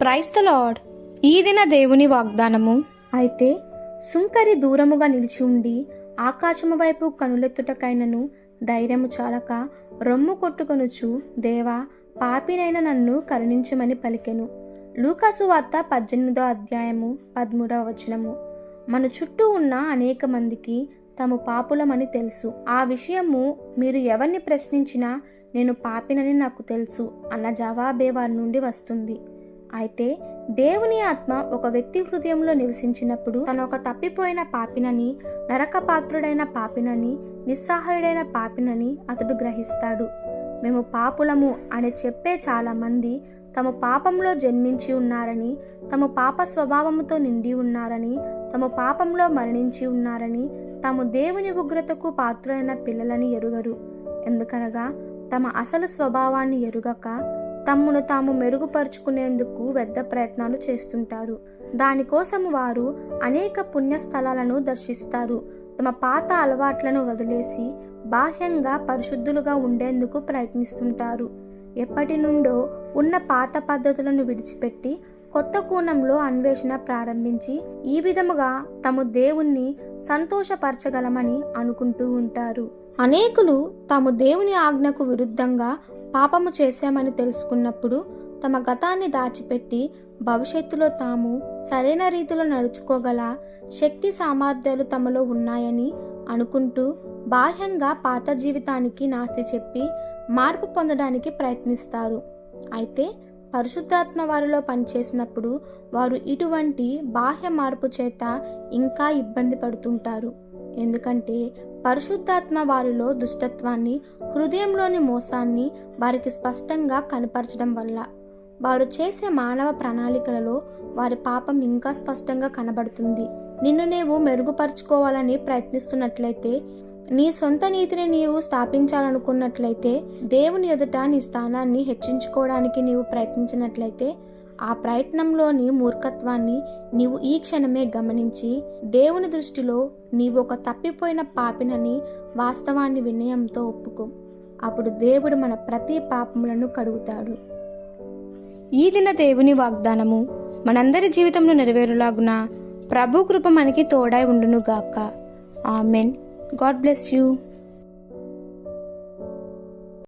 Praise the lord. ఈ దిన దేవుని వాగ్దానము. అయితే సుంకరి దూరముగా నిలిచి ఉండి ఆకాశము వైపు కనులెత్తుటకైనను ధైర్యము చాలక రొమ్ము కొట్టుకొనుచు, దేవా, పాపినైన నన్ను కరుణించమని పలికెను. లూకాసు వార్త 18వ అధ్యాయము 13వ వచనము. మన చుట్టూ ఉన్న అనేక మందికి తాము పాపులమని తెలుసు. ఆ విషయము మీరు ఎవరిని ప్రశ్నించినా నేను పాపినని నాకు తెలుసు అన్న జవాబే వారి నుండి వస్తుంది. అయితే దేవుని ఆత్మ ఒక వ్యక్తి హృదయంలో నివసించినప్పుడు తను ఒక తప్పిపోయిన పాపినని, నరకపాత్రుడైన పాపినని, నిస్సహాయుడైన పాపినని అతడు గ్రహిస్తాడు. మేము పాపులము అని చెప్పే చాలా మంది తమ పాపంలో జన్మించి ఉన్నారని, తమ పాప స్వభావముతో నిండి ఉన్నారని, తమ పాపంలో మరణించి ఉన్నారని, తాము దేవుని ఉగ్రతకు పాత్రులైన పిల్లలని ఎరుగరు. ఎందుకనగా తమ అసలు స్వభావాన్ని ఎరుగక తమ్మును తాము మెరుగుపరుచుకునేందుకు వ్యర్థ ప్రయత్నాలు చేస్తుంటారు. దానికోసం వారు అనేక పుణ్యస్థలాలను దర్శిస్తారు. తమ పాత అలవాట్లను వదిలేసి బాహ్యంగా పరిశుద్ధులుగా ఉండేందుకు ప్రయత్నిస్తుంటారు. ఎప్పటి నుండో ఉన్న పాత పద్ధతులను విడిచిపెట్టి కొత్త కోణంలో అన్వేషణ ప్రారంభించి ఈ విధముగా తాము దేవుణ్ణి సంతోషపరచగలమని అనుకుంటూ ఉంటారు. అనేకులు తాము దేవుని ఆజ్ఞకు విరుద్ధంగా పాపము చేశామని తెలుసుకున్నప్పుడు తమ గతాన్ని దాచిపెట్టి భవిష్యత్తులో తాము సరైన రీతిలో నడుచుకోగల శక్తి సామర్థ్యాలు తమలో ఉన్నాయని అనుకుంటూ బాహ్యంగా పాత జీవితానికి నాస్తి చెప్పి మార్పు పొందడానికి ప్రయత్నిస్తారు. అయితే పరిశుద్ధాత్మ వారిలో పనిచేసినప్పుడు వారు ఇటువంటి బాహ్య మార్పు చేత ఇంకా ఇబ్బంది పడుతుంటారు. ఎందుకంటే పరిశుద్ధాత్మ వారిలో దుష్టత్వాన్ని, హృదయంలోని మోసాన్ని వారికి స్పష్టంగా కనపరచడం వల్ల వారు చేసే మానవ ప్రణాళికలలో వారి పాపం ఇంకా స్పష్టంగా కనబడుతుంది. నిన్ను నీవు మెరుగుపరుచుకోవాలని ప్రయత్నిస్తున్నట్లయితే, నీ సొంత నీతిని నీవు స్థాపించాలనుకున్నట్లయితే, దేవుని ఎదుట నీ స్థానాన్ని హెచ్చించుకోవడానికి నీవు ప్రయత్నించినట్లయితే, ఆ ప్రయత్నంలోని మూర్ఖత్వాన్ని నీవు ఈ క్షణమే గమనించి దేవుని దృష్టిలో నీవు ఒక తప్పిపోయిన పాపినని వాస్తవాన్ని వినయంతో ఒప్పుకో. అప్పుడు దేవుడు మన ప్రతి పాపములను కడుగుతాడు. ఈ దిన దేవుని వాగ్దానము మనందరి జీవితంలో నెరవేరులాగున ప్రభు కృప మనకి తోడై ఉండును గాక. ఆమెన్. God bless you.